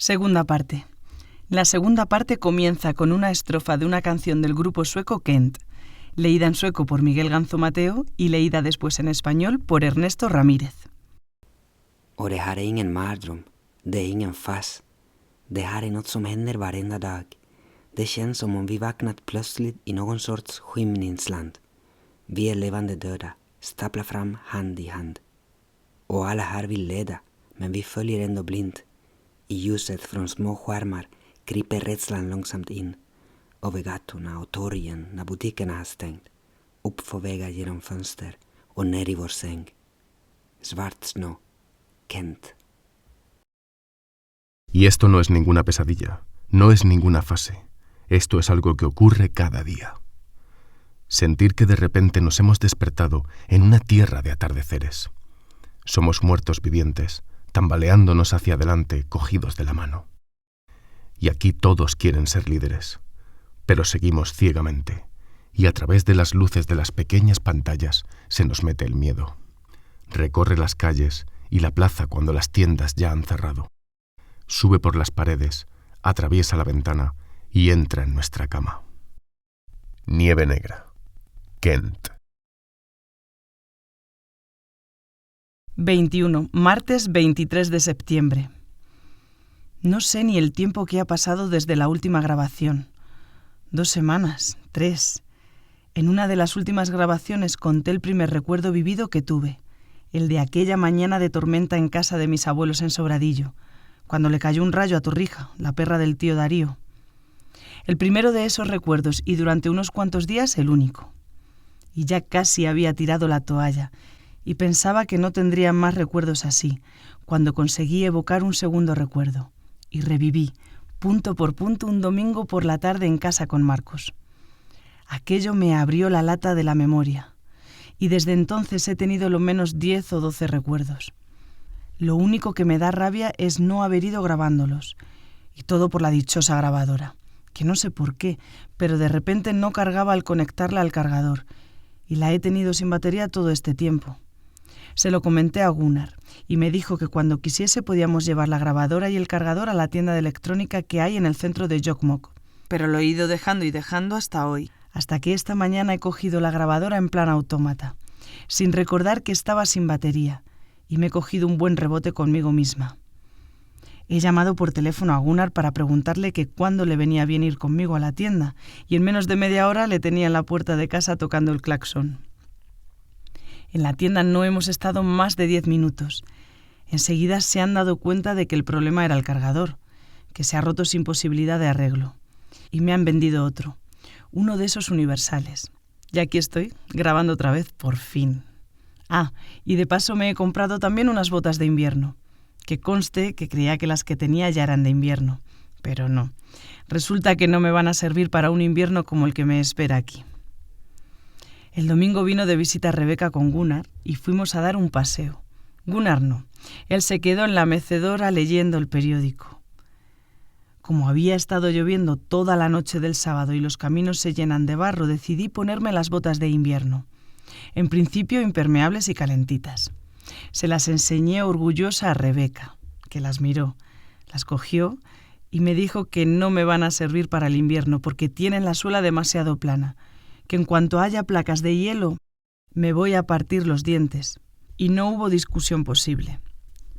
Segunda parte. La segunda parte comienza con una estrofa de una canción del grupo sueco Kent, leída en sueco por Miguel Ganzo Mateo y leída después en español por Ernesto Ramírez. Och det här är ingen mardröm, det är ingen fars. Det här är något som händer varenda dag. Det känns som om vi vaknat plötsligt i någon sorts skymningsland. Vi är levande döda, staplar fram hand i hand. Och alla här vill leda, men vi följer ändå blind. I ljuset från små skärmar kryper rädslan långsamt in. Över gatorna och torgen när butikerna har stängt. Upp för vägar genom fönster och ner i vår säng. Svart snö, Kent. Y esto no es ninguna pesadilla, no es ninguna fase. Esto es algo que ocurre cada día. Sentir que de repente nos hemos despertado en una tierra de atardeceres. Somos muertos vivientes, tambaleándonos hacia adelante, cogidos de la mano. Y aquí todos quieren ser líderes, pero seguimos ciegamente, y a través de las luces de las pequeñas pantallas se nos mete el miedo. Recorre las calles y la plaza cuando las tiendas ya han cerrado. Sube por las paredes, atraviesa la ventana y entra en nuestra cama. Nieve negra. Kent. 21. Martes 23 de septiembre. No sé ni el tiempo que ha pasado desde la última grabación. 2 semanas, 3. En una de las últimas grabaciones conté el primer recuerdo vivido que tuve, el de aquella mañana de tormenta en casa de mis abuelos en Sobradillo, cuando le cayó un rayo a Torrija, la perra del tío Darío. El primero de esos recuerdos y durante unos cuantos días el único. Y ya casi había tirado la toalla y pensaba que no tendría más recuerdos así, cuando conseguí evocar un segundo recuerdo. Y reviví, punto por punto, un domingo por la tarde en casa con Marcos. Aquello me abrió la lata de la memoria, y desde entonces he tenido lo menos 10 o 12 recuerdos. Lo único que me da rabia es no haber ido grabándolos, y todo por la dichosa grabadora, que no sé por qué, pero de repente no cargaba al conectarla al cargador, y la he tenido sin batería todo este tiempo. Se lo comenté a Gunnar, y me dijo que cuando quisiese podíamos llevar la grabadora y el cargador a la tienda de electrónica que hay en el centro de Jokkmokk, pero lo he ido dejando y dejando hasta hoy, hasta que esta mañana he cogido la grabadora en plan autómata, sin recordar que estaba sin batería, y me he cogido un buen rebote conmigo misma. He llamado por teléfono a Gunnar para preguntarle que cuándo le venía bien ir conmigo a la tienda, y en menos de media hora le tenía en la puerta de casa tocando el claxon. En la tienda no hemos estado más de 10 minutos. Enseguida se han dado cuenta de que el problema era el cargador, que se ha roto sin posibilidad de arreglo, y me han vendido otro, uno de esos universales. Y aquí estoy, grabando otra vez, por fin. Ah, y de paso me he comprado también unas botas de invierno, que conste que creía que las que tenía ya eran de invierno, pero no. Resulta que no me van a servir para un invierno como el que me espera aquí. El domingo vino de visita Rebeca con Gunnar y fuimos a dar un paseo. Gunnar no, él se quedó en la mecedora leyendo el periódico. Como había estado lloviendo toda la noche del sábado y los caminos se llenan de barro, decidí ponerme las botas de invierno. En principio impermeables y calentitas. Se las enseñé orgullosa a Rebeca, que las miró, las cogió y me dijo que no me van a servir para el invierno porque tienen la suela demasiado plana, que en cuanto haya placas de hielo me voy a partir los dientes. Y no hubo discusión posible.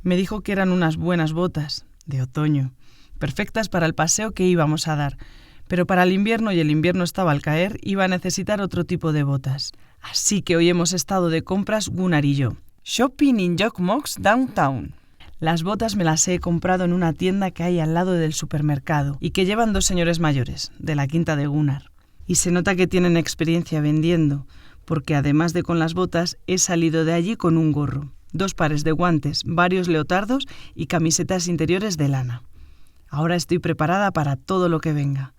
Me dijo que eran unas buenas botas, de otoño, perfectas para el paseo que íbamos a dar, pero para el invierno, y el invierno estaba al caer, iba a necesitar otro tipo de botas. Así que hoy hemos estado de compras Gunnar y yo. Shopping in Jokkmokk Downtown. Las botas me las he comprado en una tienda que hay al lado del supermercado y que llevan 2 señores mayores, de la quinta de Gunnar. Y se nota que tienen experiencia vendiendo, porque además de con las botas, he salido de allí con un gorro, 2 pares de guantes, varios leotardos y camisetas interiores de lana. Ahora estoy preparada para todo lo que venga.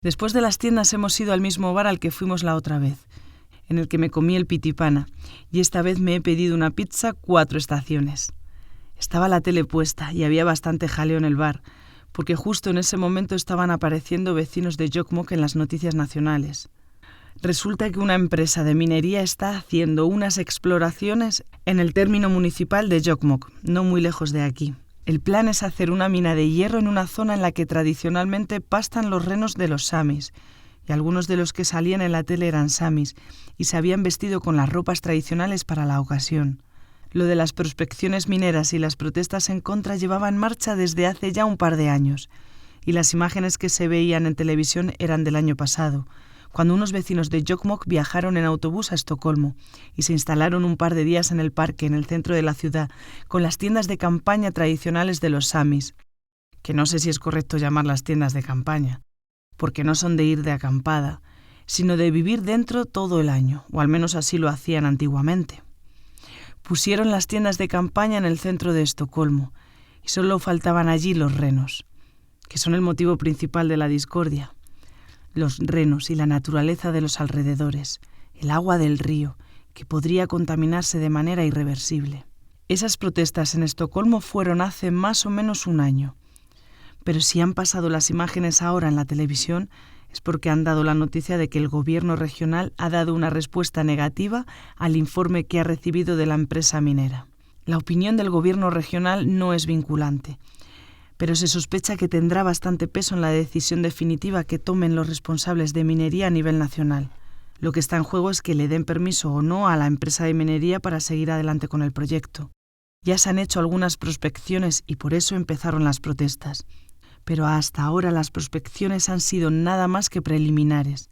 Después de las tiendas hemos ido al mismo bar al que fuimos la otra vez, en el que me comí el pitipana, y esta vez me he pedido una pizza 4 estaciones. Estaba la tele puesta y había bastante jaleo en el bar, porque justo en ese momento estaban apareciendo vecinos de Jokkmokk en las noticias nacionales. Resulta que una empresa de minería está haciendo unas exploraciones en el término municipal de Jokkmokk, no muy lejos de aquí. El plan es hacer una mina de hierro en una zona en la que tradicionalmente pastan los renos de los samis, y algunos de los que salían en la tele eran samis, y se habían vestido con las ropas tradicionales para la ocasión. Lo de las prospecciones mineras y las protestas en contra llevaba en marcha desde hace ya un par de años, y las imágenes que se veían en televisión eran del año pasado, cuando unos vecinos de Jokkmokk viajaron en autobús a Estocolmo y se instalaron un par de días en el parque en el centro de la ciudad con las tiendas de campaña tradicionales de los samis, que no sé si es correcto llamarlas tiendas de campaña, porque no son de ir de acampada, sino de vivir dentro todo el año, o al menos así lo hacían antiguamente. Pusieron las tiendas de campaña en el centro de Estocolmo y solo faltaban allí los renos, que son el motivo principal de la discordia. Los renos y la naturaleza de los alrededores, el agua del río, que podría contaminarse de manera irreversible. Esas protestas en Estocolmo fueron hace más o menos un año, pero si han pasado las imágenes ahora en la televisión es porque han dado la noticia de que el gobierno regional ha dado una respuesta negativa al informe que ha recibido de la empresa minera. La opinión del gobierno regional no es vinculante, pero se sospecha que tendrá bastante peso en la decisión definitiva que tomen los responsables de minería a nivel nacional. Lo que está en juego es que le den permiso o no a la empresa de minería para seguir adelante con el proyecto. Ya se han hecho algunas prospecciones y por eso empezaron las protestas. Pero hasta ahora las prospecciones han sido nada más que preliminares,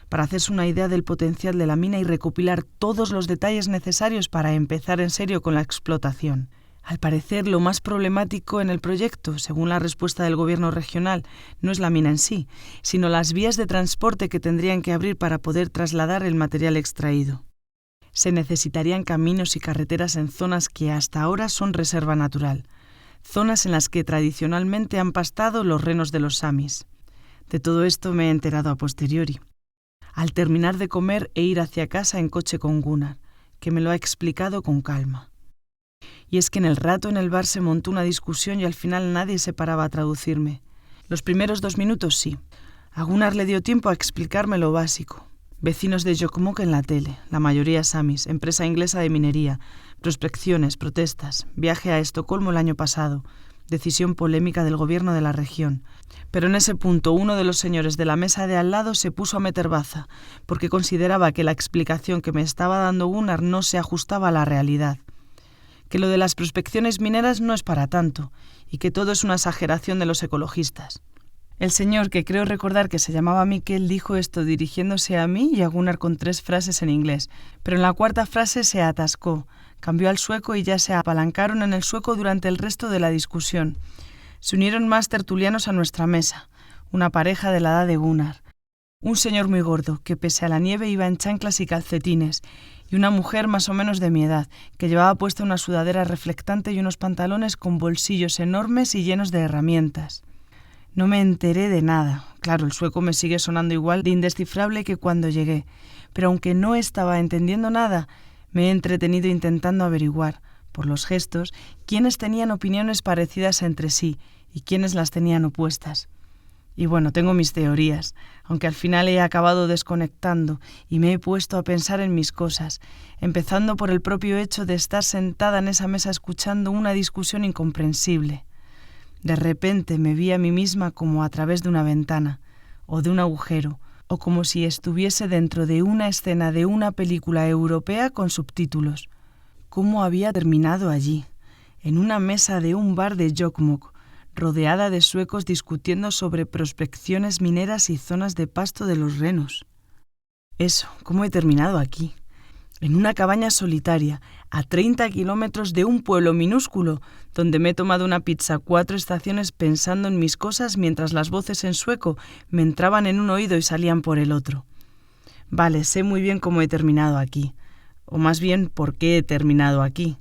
para hacerse una idea del potencial de la mina y recopilar todos los detalles necesarios para empezar en serio con la explotación. Al parecer, lo más problemático en el proyecto, según la respuesta del gobierno regional, no es la mina en sí, sino las vías de transporte que tendrían que abrir para poder trasladar el material extraído. Se necesitarían caminos y carreteras en zonas que hasta ahora son reserva natural, zonas en las que tradicionalmente han pastado los renos de los samis. De todo esto me he enterado a posteriori, al terminar de comer e ir hacia casa en coche con Gunnar, que me lo ha explicado con calma. Y es que en el rato en el bar se montó una discusión y al final nadie se paraba a traducirme. Los primeros 2 minutos sí. A Gunnar le dio tiempo a explicarme lo básico. Vecinos de Jokkmokk en la tele, la mayoría samis, empresa inglesa de minería, prospecciones, protestas, viaje a Estocolmo el año pasado, decisión polémica del gobierno de la región. Pero en ese punto uno de los señores de la mesa de al lado se puso a meter baza, porque consideraba que la explicación que me estaba dando Gunnar no se ajustaba a la realidad, que lo de las prospecciones mineras no es para tanto, y que todo es una exageración de los ecologistas. El señor, que creo recordar que se llamaba Mikkel, dijo esto dirigiéndose a mí y a Gunnar con 3 frases en inglés, pero en la 4ª frase se atascó, cambió al sueco y ya se apalancaron en el sueco durante el resto de la discusión. Se unieron más tertulianos a nuestra mesa, una pareja de la edad de Gunnar, un señor muy gordo, que pese a la nieve iba en chanclas y calcetines, y una mujer más o menos de mi edad, que llevaba puesta una sudadera reflectante y unos pantalones con bolsillos enormes y llenos de herramientas. No me enteré de nada. Claro, el sueco me sigue sonando igual de indescifrable que cuando llegué, pero aunque no estaba entendiendo nada, me he entretenido intentando averiguar, por los gestos, quiénes tenían opiniones parecidas entre sí y quiénes las tenían opuestas. Y bueno, tengo mis teorías, aunque al final he acabado desconectando y me he puesto a pensar en mis cosas, empezando por el propio hecho de estar sentada en esa mesa escuchando una discusión incomprensible. De repente me vi a mí misma como a través de una ventana, o de un agujero, o como si estuviese dentro de una escena de una película europea con subtítulos. ¿Cómo había terminado allí, en una mesa de un bar de Jokkmokk, rodeada de suecos discutiendo sobre prospecciones mineras y zonas de pasto de los renos? Eso, ¿cómo he terminado aquí? En una cabaña solitaria, a 30 kilómetros de un pueblo minúsculo, donde me he tomado una pizza 4 estaciones pensando en mis cosas mientras las voces en sueco me entraban en un oído y salían por el otro. Vale, sé muy bien cómo he terminado aquí, o más bien por qué he terminado aquí,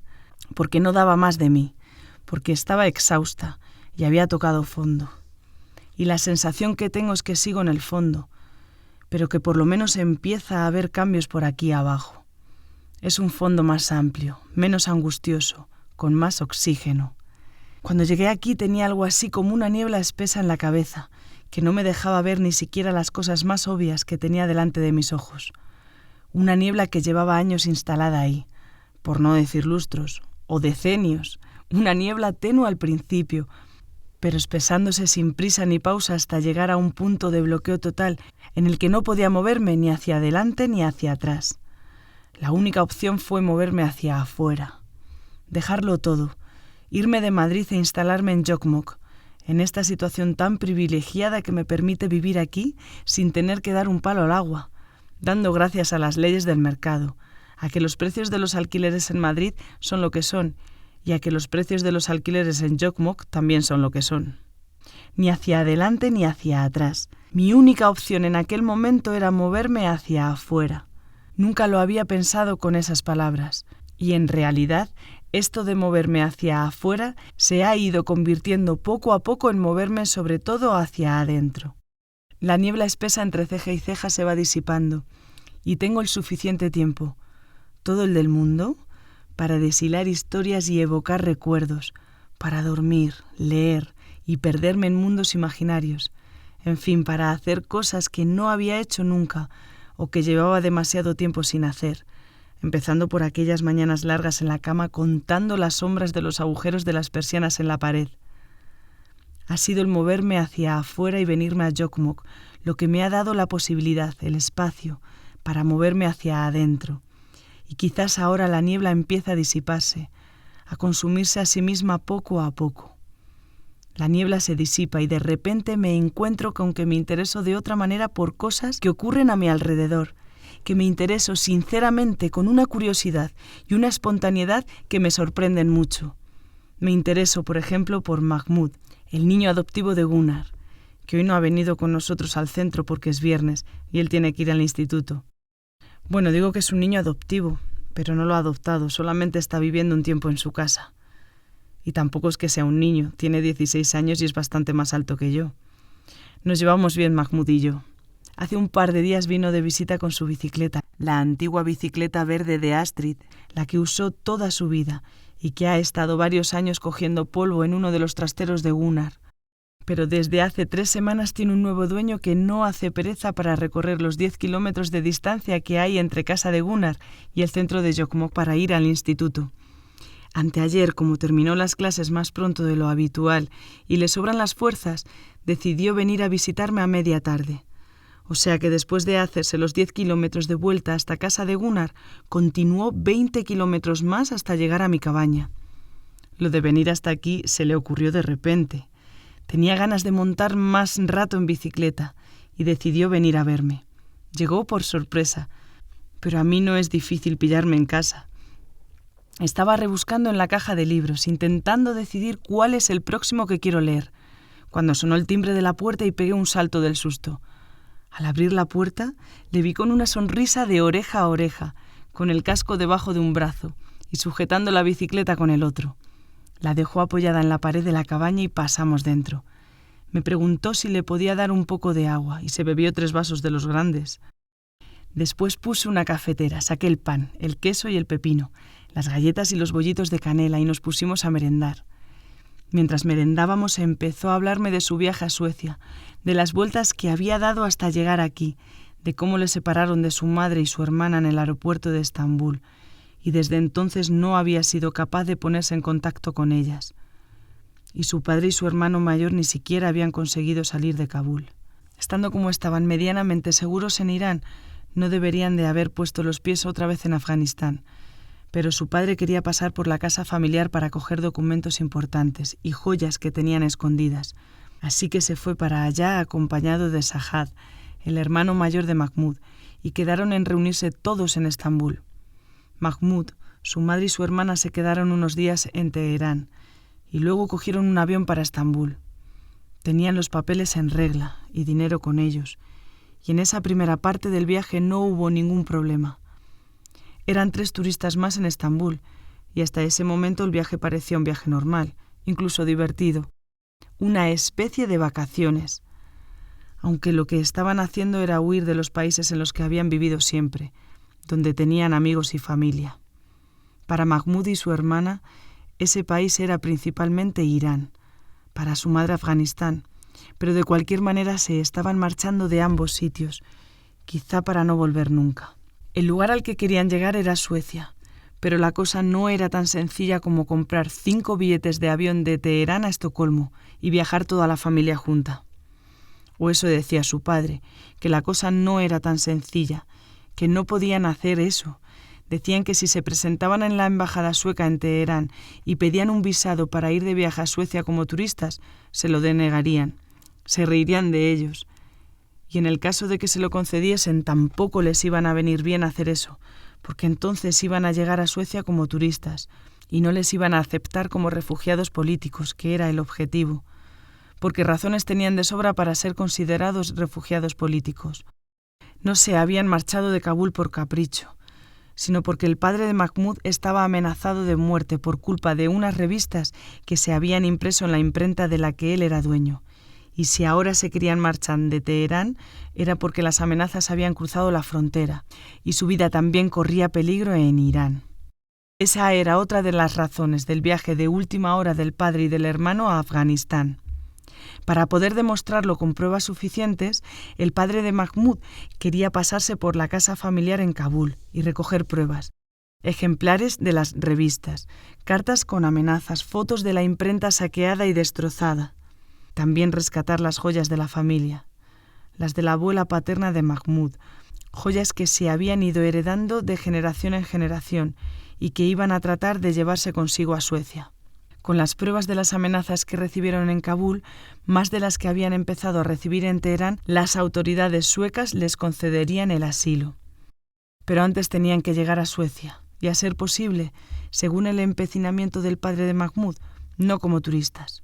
porque no daba más de mí, porque estaba exhausta y había tocado fondo. Y la sensación que tengo es que sigo en el fondo, pero que por lo menos empieza a haber cambios por aquí abajo. Es un fondo más amplio, menos angustioso, con más oxígeno. Cuando llegué aquí tenía algo así como una niebla espesa en la cabeza, que no me dejaba ver ni siquiera las cosas más obvias que tenía delante de mis ojos. Una niebla que llevaba años instalada ahí, por no decir lustros, o decenios, una niebla tenue al principio, pero espesándose sin prisa ni pausa hasta llegar a un punto de bloqueo total en el que no podía moverme ni hacia adelante ni hacia atrás. La única opción fue moverme hacia afuera, dejarlo todo, irme de Madrid e instalarme en Jokkmokk, en esta situación tan privilegiada que me permite vivir aquí sin tener que dar un palo al agua, dando gracias a las leyes del mercado, a que los precios de los alquileres en Madrid son lo que son y a que los precios de los alquileres en Jokkmokk también son lo que son. Ni hacia adelante ni hacia atrás. Mi única opción en aquel momento era moverme hacia afuera. Nunca lo había pensado con esas palabras, y en realidad esto de moverme hacia afuera se ha ido convirtiendo poco a poco en moverme sobre todo hacia adentro. La niebla espesa entre ceja y ceja se va disipando, y tengo el suficiente tiempo, todo el del mundo, para deshilar historias y evocar recuerdos, para dormir, leer y perderme en mundos imaginarios, en fin, para hacer cosas que no había hecho nunca o que llevaba demasiado tiempo sin hacer, empezando por aquellas mañanas largas en la cama contando las sombras de los agujeros de las persianas en la pared. Ha sido el moverme hacia afuera y venirme a Jokkmokk lo que me ha dado la posibilidad, el espacio, para moverme hacia adentro. Y quizás ahora la niebla empieza a disiparse, a consumirse a sí misma poco a poco. La niebla se disipa y de repente me encuentro con que me intereso de otra manera por cosas que ocurren a mi alrededor, que me intereso sinceramente con una curiosidad y una espontaneidad que me sorprenden mucho. Me intereso, por ejemplo, por Mahmoud, el niño adoptivo de Gunnar, que hoy no ha venido con nosotros al centro porque es viernes y él tiene que ir al instituto. Bueno, digo que es un niño adoptivo, pero no lo ha adoptado, solamente está viviendo un tiempo en su casa. Y tampoco es que sea un niño, tiene 16 años y es bastante más alto que yo. Nos llevamos bien Mahmoud y yo. Hace un par de días vino de visita con su bicicleta, la antigua bicicleta verde de Astrid, la que usó toda su vida y que ha estado varios años cogiendo polvo en uno de los trasteros de Gunnar. Pero desde hace 3 semanas tiene un nuevo dueño que no hace pereza para recorrer los 10 kilómetros de distancia que hay entre casa de Gunnar y el centro de Jokkmokk para ir al instituto. Anteayer, como terminó las clases más pronto de lo habitual y le sobran las fuerzas, decidió venir a visitarme a media tarde. O sea que después de hacerse los 10 kilómetros de vuelta hasta casa de Gunnar, continuó 20 kilómetros más hasta llegar a mi cabaña. Lo de venir hasta aquí se le ocurrió de repente. Tenía ganas de montar más rato en bicicleta y decidió venir a verme. Llegó por sorpresa, pero a mí no es difícil pillarme en casa. Estaba rebuscando en la caja de libros, intentando decidir cuál es el próximo que quiero leer, cuando sonó el timbre de la puerta y pegué un salto del susto. Al abrir la puerta, le vi con una sonrisa de oreja a oreja, con el casco debajo de un brazo y sujetando la bicicleta con el otro. La dejó apoyada en la pared de la cabaña y pasamos dentro. Me preguntó si le podía dar un poco de agua y se bebió 3 vasos de los grandes. Después puse una cafetera, saqué el pan, el queso y el pepino, las galletas y los bollitos de canela y nos pusimos a merendar. Mientras merendábamos empezó a hablarme de su viaje a Suecia, de las vueltas que había dado hasta llegar aquí, de cómo le separaron de su madre y su hermana en el aeropuerto de Estambul, y desde entonces no había sido capaz de ponerse en contacto con ellas. Y su padre y su hermano mayor ni siquiera habían conseguido salir de Kabul. Estando como estaban medianamente seguros en Irán, no deberían de haber puesto los pies otra vez en Afganistán, pero su padre quería pasar por la casa familiar para coger documentos importantes y joyas que tenían escondidas, así que se fue para allá acompañado de Sahad, el hermano mayor de Mahmoud, y quedaron en reunirse todos en Estambul. Mahmoud, su madre y su hermana se quedaron unos días en Teherán y luego cogieron un avión para Estambul. Tenían los papeles en regla y dinero con ellos, y en esa primera parte del viaje no hubo ningún problema. Eran 3 turistas más en Estambul, y hasta ese momento el viaje parecía un viaje normal, incluso divertido, una especie de vacaciones, aunque lo que estaban haciendo era huir de los países en los que habían vivido siempre, donde tenían amigos y familia. Para Mahmoud y su hermana, ese país era principalmente Irán, para su madre Afganistán, pero de cualquier manera se estaban marchando de ambos sitios, quizá para no volver nunca. El lugar al que querían llegar era Suecia, Pero la cosa no era tan sencilla como comprar 5 billetes de avión de Teherán a Estocolmo y viajar toda la familia junta. O eso decía su padre, que la cosa no era tan sencilla, que no podían hacer eso. Decían que si se presentaban en la embajada sueca en Teherán y pedían un visado para ir de viaje a Suecia como turistas, se lo denegarían, se reirían de ellos. Y en el caso de que se lo concediesen, tampoco les iban a venir bien hacer eso, porque entonces iban a llegar a Suecia como turistas y no les iban a aceptar como refugiados políticos, que era el objetivo, porque razones tenían de sobra para ser considerados refugiados políticos. No se habían marchado de Kabul por capricho, sino porque el padre de Mahmoud estaba amenazado de muerte por culpa de unas revistas que se habían impreso en la imprenta de la que él era dueño. Y si ahora se querían marchar de Teherán, era porque las amenazas habían cruzado la frontera y su vida también corría peligro en Irán. Esa era otra de las razones del viaje de última hora del padre y del hermano a Afganistán. Para poder demostrarlo con pruebas suficientes, el padre de Mahmoud quería pasarse por la casa familiar en Kabul y recoger pruebas, ejemplares de las revistas, cartas con amenazas, fotos de la imprenta saqueada y destrozada. También rescatar las joyas de la familia, las de la abuela paterna de Mahmoud, joyas que se habían ido heredando de generación en generación y que iban a tratar de llevarse consigo a Suecia. Con las pruebas de las amenazas que recibieron en Kabul, más de las que habían empezado a recibir en Teherán, las autoridades suecas les concederían el asilo. Pero antes tenían que llegar a Suecia, y a ser posible, según el empecinamiento del padre de Mahmoud, no como turistas.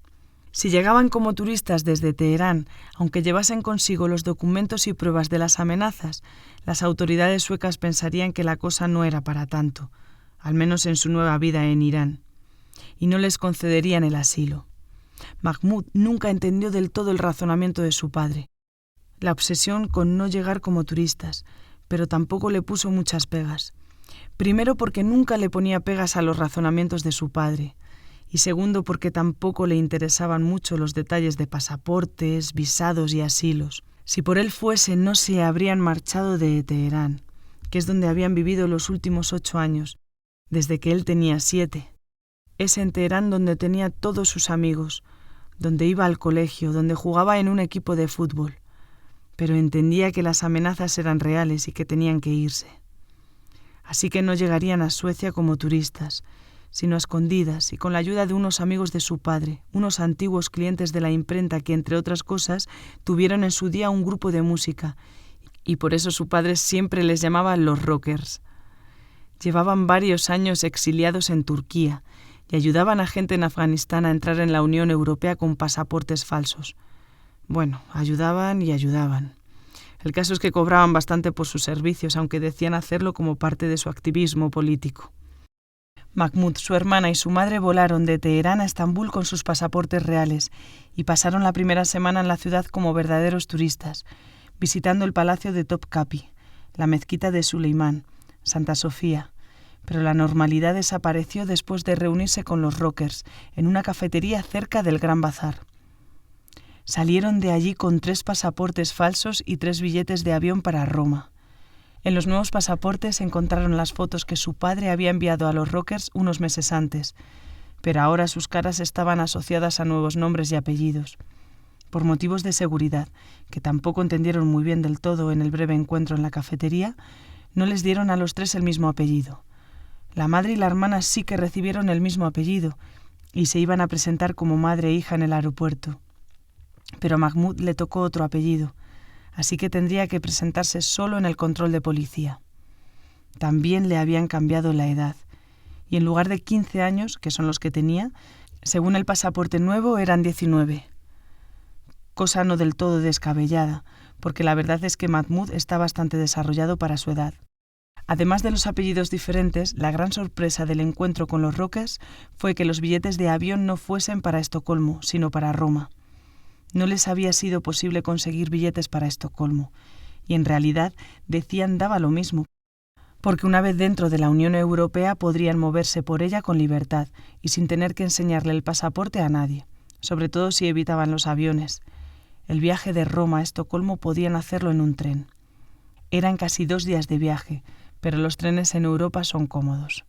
Si llegaban como turistas desde Teherán, aunque llevasen consigo los documentos y pruebas de las amenazas, las autoridades suecas pensarían que la cosa no era para tanto, al menos en su nueva vida en Irán, y no les concederían el asilo. Mahmoud nunca entendió del todo el razonamiento de su padre, la obsesión con no llegar como turistas, pero tampoco le puso muchas pegas. Primero porque nunca le ponía pegas a los razonamientos de su padre, y segundo porque tampoco le interesaban mucho los detalles de pasaportes, visados y asilos. Si por él fuese, no se habrían marchado de Teherán, que es donde habían vivido los últimos 8 años, desde que él tenía 7. Es en Teherán donde tenía todos sus amigos, donde iba al colegio, donde jugaba en un equipo de fútbol, pero entendía que las amenazas eran reales y que tenían que irse. Así que no llegarían a Suecia como turistas, sino a escondidas y con la ayuda de unos amigos de su padre, unos antiguos clientes de la imprenta que, entre otras cosas, tuvieron en su día un grupo de música, y por eso su padre siempre les llamaba los rockers. Llevaban varios años exiliados en Turquía, y ayudaban a gente en Afganistán a entrar en la Unión Europea con pasaportes falsos. Bueno, ayudaban y ayudaban. El caso es que cobraban bastante por sus servicios, aunque decían hacerlo como parte de su activismo político. Mahmoud, su hermana y su madre volaron de Teherán a Estambul con sus pasaportes reales y pasaron la primera semana en la ciudad como verdaderos turistas, visitando el palacio de Topkapi, la mezquita de Suleimán, Santa Sofía. Pero la normalidad desapareció después de reunirse con los rockers en una cafetería cerca del Gran Bazar. Salieron de allí con 3 pasaportes falsos y 3 billetes de avión para Roma. En los nuevos pasaportes encontraron las fotos que su padre había enviado a los rockers unos meses antes, pero ahora sus caras estaban asociadas a nuevos nombres y apellidos. Por motivos de seguridad, que tampoco entendieron muy bien del todo en el breve encuentro en la cafetería, no les dieron a los 3 el mismo apellido. La madre y la hermana sí que recibieron el mismo apellido y se iban a presentar como madre e hija en el aeropuerto. Pero a Mahmoud le tocó otro apellido, así que tendría que presentarse solo en el control de policía. También le habían cambiado la edad, y en lugar de 15 años, que son los que tenía, según el pasaporte nuevo eran 19. Cosa no del todo descabellada, porque la verdad es que Mahmoud está bastante desarrollado para su edad. Además de los apellidos diferentes, la gran sorpresa del encuentro con los rockers fue que los billetes de avión no fuesen para Estocolmo, sino para Roma. No les había sido posible conseguir billetes para Estocolmo, y en realidad decían daba lo mismo, porque una vez dentro de la Unión Europea podrían moverse por ella con libertad y sin tener que enseñarle el pasaporte a nadie, sobre todo si evitaban los aviones. El viaje de Roma a Estocolmo podían hacerlo en un tren. Eran casi 2 días de viaje, pero los trenes en Europa son cómodos.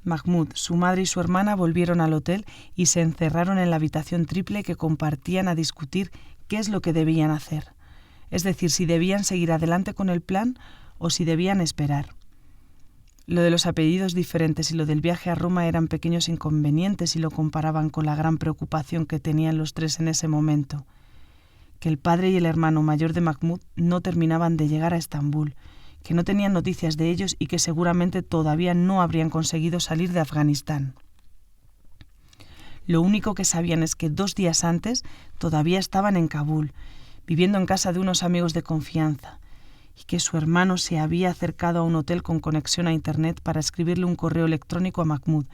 Mahmoud, su madre y su hermana volvieron al hotel y se encerraron en la habitación triple que compartían a discutir qué es lo que debían hacer. Es decir, si debían seguir adelante con el plan o si debían esperar. Lo de los apellidos diferentes y lo del viaje a Roma eran pequeños inconvenientes si lo comparaban con la gran preocupación que tenían los tres en ese momento. Que el padre y el hermano mayor de Mahmoud no terminaban de llegar a Estambul, que no tenían noticias de ellos y que seguramente todavía no habrían conseguido salir de Afganistán. Lo único que sabían es que 2 días antes todavía estaban en Kabul, viviendo en casa de unos amigos de confianza, y que su hermano se había acercado a un hotel con conexión a Internet para escribirle un correo electrónico a Mahmoud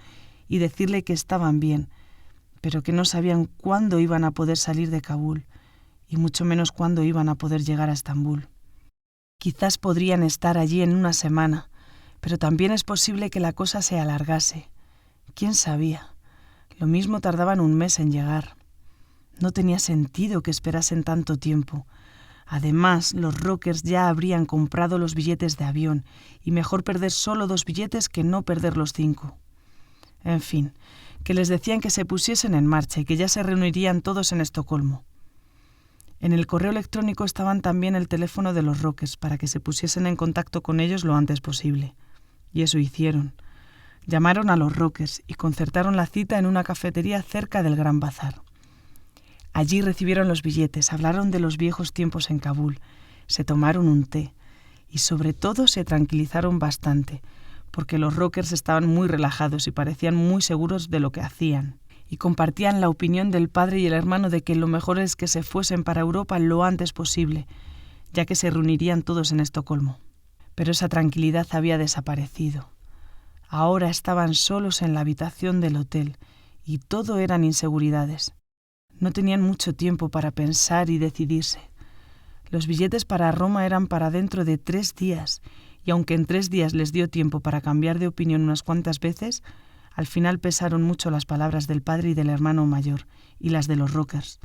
y decirle que estaban bien, pero que no sabían cuándo iban a poder salir de Kabul, y mucho menos cuándo iban a poder llegar a Estambul. Quizás podrían estar allí en 1 semana, pero también es posible que la cosa se alargase. ¿Quién sabía? Lo mismo tardaban 1 mes en llegar. No tenía sentido que esperasen tanto tiempo. Además, los Rockers ya habrían comprado los billetes de avión, y mejor perder solo 2 billetes que no perder los 5. En fin, que les decían que se pusiesen en marcha y que ya se reunirían todos en Estocolmo. En el correo electrónico estaban también el teléfono de los Rockers para que se pusiesen en contacto con ellos lo antes posible. Y eso hicieron. Llamaron a los Rockers y concertaron la cita en una cafetería cerca del Gran Bazar. Allí recibieron los billetes, hablaron de los viejos tiempos en Kabul, se tomaron un té y sobre todo se tranquilizaron bastante, porque los Rockers estaban muy relajados y parecían muy seguros de lo que hacían, y compartían la opinión del padre y el hermano de que lo mejor es que se fuesen para Europa lo antes posible, ya que se reunirían todos en Estocolmo. Pero esa tranquilidad había desaparecido. Ahora estaban solos en la habitación del hotel y todo eran inseguridades. No tenían mucho tiempo para pensar y decidirse. Los billetes para Roma eran para dentro de 3 días, y aunque en 3 días les dio tiempo para cambiar de opinión unas cuantas veces, al final pesaron mucho las palabras del padre y del hermano mayor, y las de los Rockers.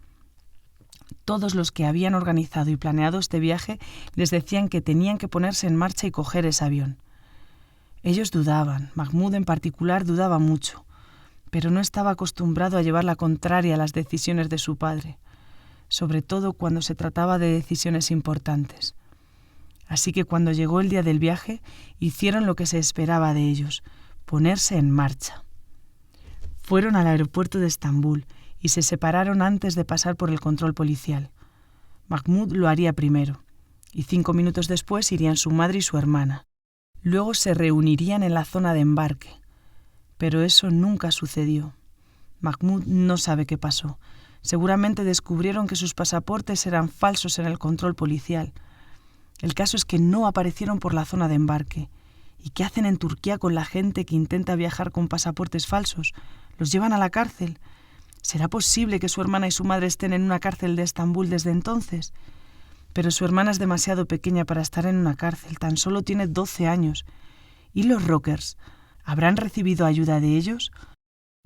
Todos los que habían organizado y planeado este viaje les decían que tenían que ponerse en marcha y coger ese avión. Ellos dudaban, Mahmoud en particular dudaba mucho, pero no estaba acostumbrado a llevar la contraria a las decisiones de su padre, sobre todo cuando se trataba de decisiones importantes. Así que cuando llegó el día del viaje, hicieron lo que se esperaba de ellos, ponerse en marcha. Fueron al aeropuerto de Estambul y se separaron antes de pasar por el control policial. Mahmoud lo haría primero, y 5 minutos después irían su madre y su hermana. Luego se reunirían en la zona de embarque. Pero eso nunca sucedió. Mahmoud no sabe qué pasó. Seguramente descubrieron que sus pasaportes eran falsos en el control policial. El caso es que no aparecieron por la zona de embarque. ¿Y qué hacen en Turquía con la gente que intenta viajar con pasaportes falsos? ¿Los llevan a la cárcel? ¿Será posible que su hermana y su madre estén en una cárcel de Estambul desde entonces? Pero su hermana es demasiado pequeña para estar en una cárcel. Tan solo tiene 12 años. ¿Y los Rockers? ¿Habrán recibido ayuda de ellos?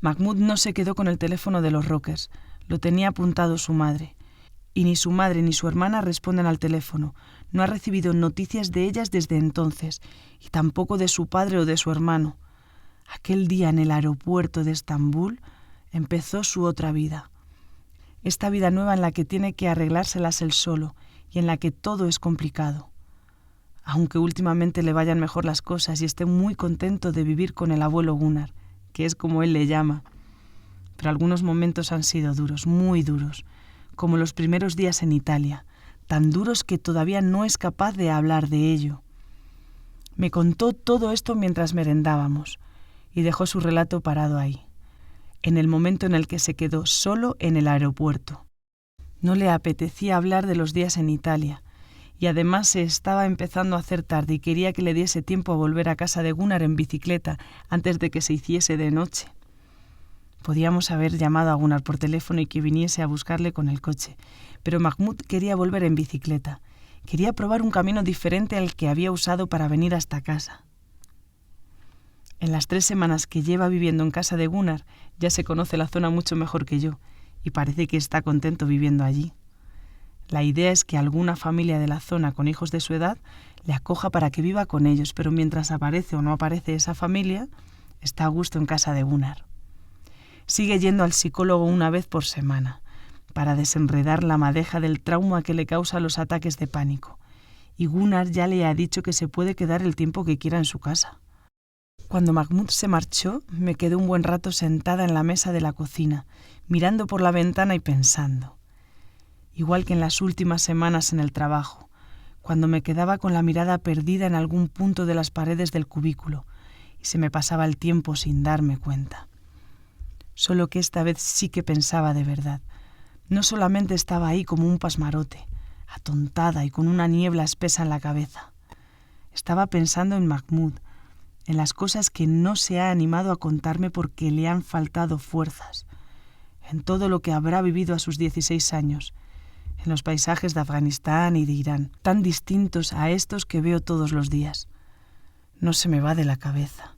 Mahmoud no se quedó con el teléfono de los Rockers. Lo tenía apuntado su madre. Y ni su madre ni su hermana responden al teléfono. No ha recibido noticias de ellas desde entonces, y tampoco de su padre o de su hermano. Aquel día en el aeropuerto de Estambul empezó su otra vida. Esta vida nueva en la que tiene que arreglárselas él solo y en la que todo es complicado. Aunque últimamente le vayan mejor las cosas y esté muy contento de vivir con el abuelo Gunnar, que es como él le llama. Pero algunos momentos han sido duros, muy duros, como los primeros días en Italia, tan duros que todavía no es capaz de hablar de ello. Me contó todo esto mientras merendábamos y dejó su relato parado ahí, en el momento en el que se quedó solo en el aeropuerto. No le apetecía hablar de los días en Italia, y además se estaba empezando a hacer tarde y quería que le diese tiempo a volver a casa de Gunnar en bicicleta antes de que se hiciese de noche. Podíamos haber llamado a Gunnar por teléfono y que viniese a buscarle con el coche, pero Mahmoud quería volver en bicicleta. Quería probar un camino diferente al que había usado para venir hasta casa. En las 3 semanas que lleva viviendo en casa de Gunnar, ya se conoce la zona mucho mejor que yo, y parece que está contento viviendo allí. La idea es que alguna familia de la zona con hijos de su edad le acoja para que viva con ellos, pero mientras aparece o no aparece esa familia, Está a gusto en casa de Gunnar. Sigue yendo al psicólogo una vez por semana para desenredar la madeja del trauma que le causa los ataques de pánico. Y Gunnar ya le ha dicho que se puede quedar el tiempo que quiera en su casa. Cuando Mahmoud se marchó, me quedé un buen rato sentada en la mesa de la cocina, mirando por la ventana y pensando. Igual que en las últimas semanas en el trabajo, cuando me quedaba con la mirada perdida en algún punto de las paredes del cubículo y se me pasaba el tiempo sin darme cuenta. Solo que esta vez sí que pensaba de verdad. No solamente estaba ahí como un pasmarote, atontada y con una niebla espesa en la cabeza. Estaba pensando en Mahmoud, en las cosas que no se ha animado a contarme porque le han faltado fuerzas, en todo lo que habrá vivido a sus 16 años, en los paisajes de Afganistán y de Irán, tan distintos a estos que veo todos los días. No se me va de la cabeza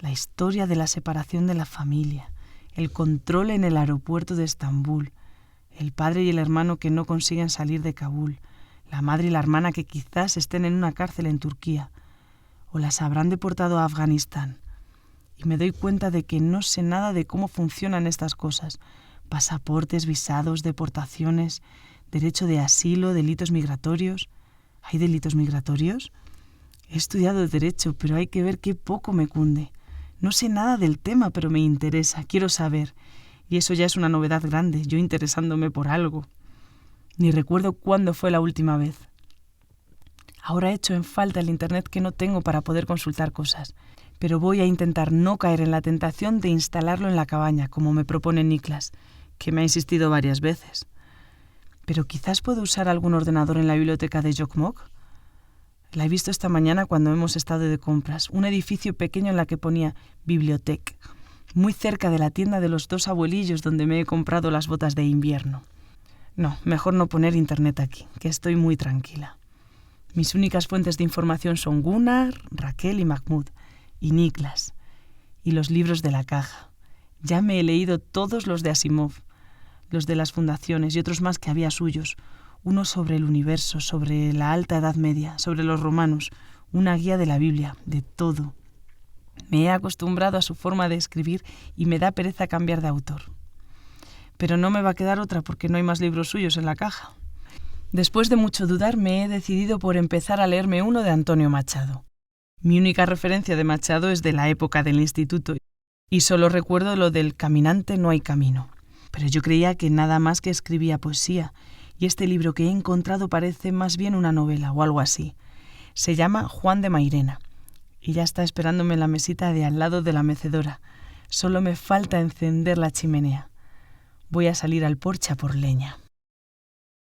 la historia de la separación de la familia, el control en el aeropuerto de Estambul, el padre y el hermano que no consiguen salir de Kabul, la madre y la hermana que quizás estén en una cárcel en Turquía, o las habrán deportado a Afganistán. Y me doy cuenta de que no sé nada de cómo funcionan estas cosas: pasaportes, visados, deportaciones, derecho de asilo, delitos migratorios. ¿Hay delitos migratorios? He estudiado Derecho, pero hay que ver qué poco me cunde. No sé nada del tema, pero me interesa, quiero saber. Y eso ya es una novedad grande, yo interesándome por algo. Ni recuerdo cuándo fue la última vez. Ahora echo en falta el internet que no tengo para poder consultar cosas, pero voy a intentar no caer en la tentación de instalarlo en la cabaña, como me propone Niklas, que me ha insistido varias veces. Pero quizás puedo usar algún ordenador en la biblioteca de Jokmok. La he visto esta mañana cuando hemos estado de compras, un edificio pequeño en la que ponía Bibliothek, muy cerca de la tienda de los 2 abuelillos donde me he comprado las botas de invierno. No, mejor no poner internet aquí, que estoy muy tranquila. Mis únicas fuentes de información son Gunnar, Raquel y Mahmoud, y Niklas, y los libros de la caja. Ya me he leído todos los de Asimov, los de las fundaciones y otros más que había suyos, uno sobre el universo, sobre la Alta Edad Media, sobre los romanos, una guía de la Biblia, de todo. Me he acostumbrado a su forma de escribir y me da pereza cambiar de autor. Pero no me va a quedar otra porque no hay más libros suyos en la caja. Después de mucho dudar, me he decidido por empezar a leerme uno de Antonio Machado. Mi única referencia de Machado es de la época del instituto y solo recuerdo lo del caminante no hay camino. Pero yo creía que nada más que escribía poesía, y este libro que he encontrado parece más bien una novela o algo así. Se llama Juan de Mairena y ya está esperándome en la mesita de al lado de la mecedora. Solo me falta encender la chimenea. Voy a salir al porche a por leña.